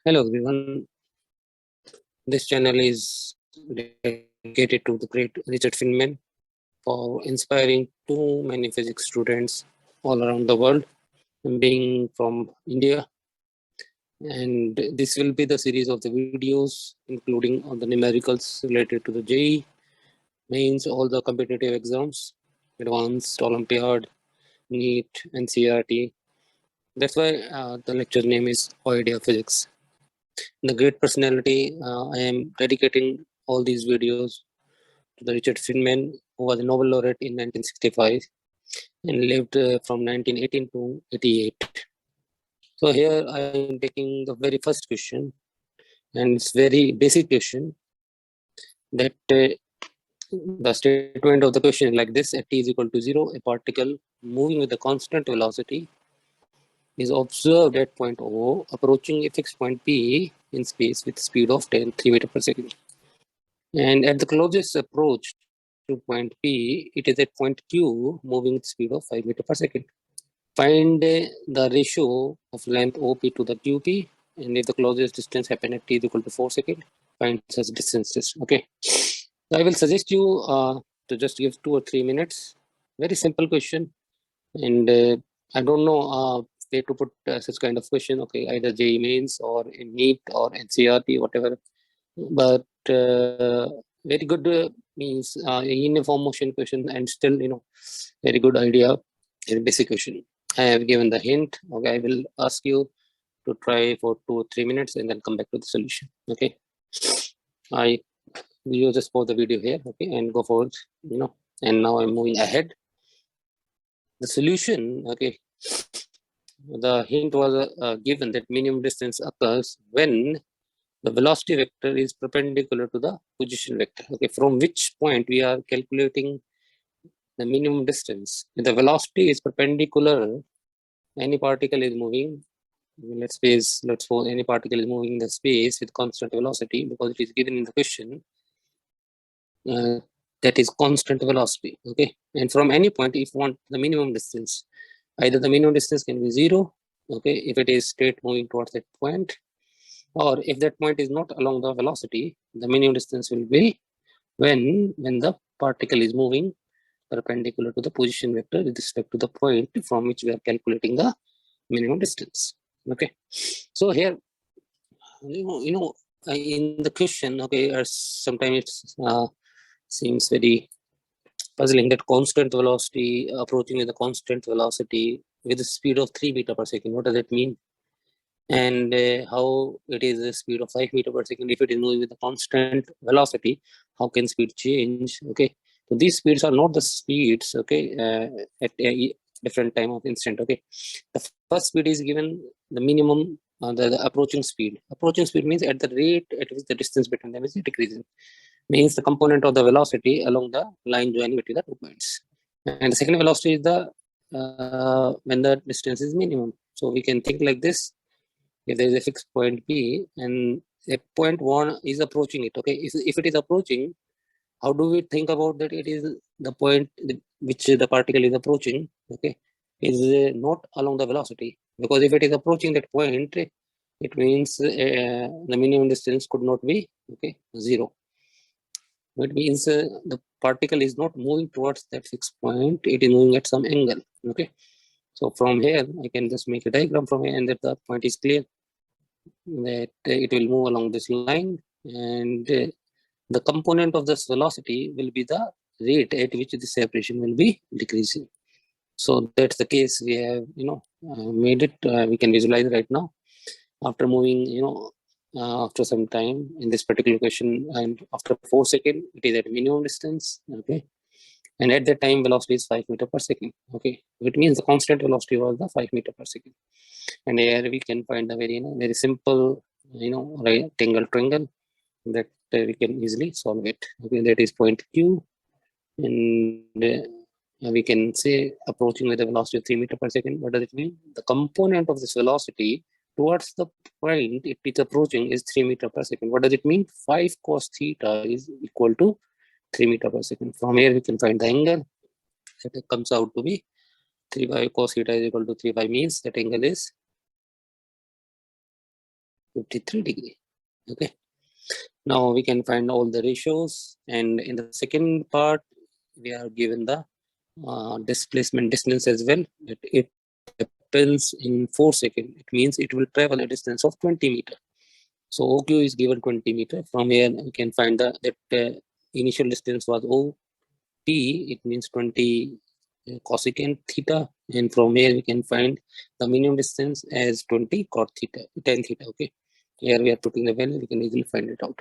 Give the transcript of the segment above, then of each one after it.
Hello everyone, this channel is dedicated to the great Richard Feynman for inspiring too many physics students all around the world, being from India. And this will be the series of the videos, including all the numericals related to the JEE, mains, all the competitive exams, advanced, olympiad, NEET, NCERT. That's why the lecture name is Idea Physics. The great personality, I am dedicating all these videos to the Richard Feynman, who was a Nobel laureate in 1965 and lived from 1918 to 88. So here I am taking the very first question, and it's very basic question that the statement of the question is like this: at t is equal to 0, a particle moving with a constant velocity is observed at point O, approaching a fixed point P in space with speed of 3 meters per second. And at the closest approach to point P, it is at point Q moving with speed of 5 meters per second. Find the ratio of length OP to the QP, and if the closest distance happen at t is equal to 4 seconds, find such distances. Okay, so I will suggest you to just give 2 or 3 minutes. Very simple question, and I don't know where to put such kind of question. Okay, either JEE mains or in NEET or NCERT, whatever. But very good means uniform motion question, and still very good idea in basic question. I have given the hint. Okay, I will ask you to try for 2 or 3 minutes and then come back to the solution. Okay, you just pause the video here. Okay, and go forward. And now I'm moving ahead. The solution. Okay, the hint was given that minimum distance occurs when the velocity vector is perpendicular to the position vector. Okay, from which point we are calculating the minimum distance. If the velocity is perpendicular, any particle is moving. Let's suppose any particle is moving in the space with constant velocity, because it is given in the question. That is constant velocity. Okay, and from any point, if you want the minimum distance, either the minimum distance can be 0. Okay, if it is straight moving towards that point, or if that point is not along the velocity, the minimum distance will be when the particle is moving perpendicular to the position vector with respect to the point from which we are calculating the minimum distance. Okay, so here in the question, okay, sometimes it seems very puzzling that constant velocity approaching with a constant velocity with a speed of 3 meters per second. What does that mean? And how it is a speed of 5 meters per second. If it is moving with a constant velocity, how can speed change? Okay, so these speeds are not the speeds, okay, at a different time of instant. Okay, the first speed is given the minimum, the approaching speed. Approaching speed means at the rate at which the distance between them is decreasing, means the component of the velocity along the line joining between the 2 points. And the second velocity is the when the distance is minimum. So we can think like this: if there is a fixed point P and a point 1 is approaching it. Okay, if it is approaching, how do we think about that? It is the point which the particle is approaching. Okay, is not along the velocity, because if it is approaching that point, it means the minimum distance could not be 0. It means the particle is not moving towards that fixed point, it is moving at some angle. Okay, so from here I can just make a diagram from here, and that the point is clear that it will move along this line, and the component of this velocity will be the rate at which the separation will be decreasing. So that's the case. We have made it. We can visualize right now. After moving after some time in this particular question, and after 4 seconds, it is at minimum distance. Okay, and at that time velocity is 5 meters per second. Okay, it means the constant velocity was the 5 meters per second. And here we can find a very simple rectangle triangle that we can easily solve it. Okay, that is point Q, and we can say approaching with a velocity of 3 meters per second. What does it mean? The component of this velocity towards the point it is approaching is 3 meters per second. What does it mean? 5 cos theta is equal to 3 meters per second. From here we can find the angle. That comes out to be 3 by cos theta is equal to 3 by, means that angle is 53 degree. Okay. Now we can find all the ratios, and in the second part, we are given the displacement distance as well. It happens in 4 seconds. It means it will travel a distance of 20 meter. So OQ is given 20 meter. From here, we can find that initial distance was OP. It means 20 cosecant theta, and from here we can find the minimum distance as 20 cot theta, tan theta. Okay, here we are putting the value. We can easily find it out.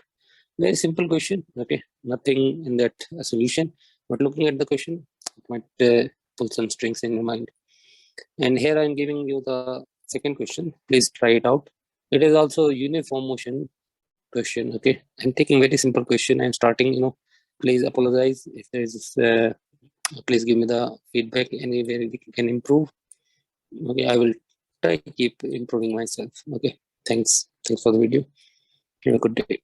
Very simple question. Okay, nothing in that solution, but looking at the question, it might pull some strings in your mind. And here I'm giving you the second question. Please try it out. It is also a uniform motion question. Okay, I'm taking very simple question. I'm starting. Please apologize if there is. Please give me the feedback anywhere we can improve. Okay, I will try to keep improving myself. Okay, thanks for the video. Have a good day.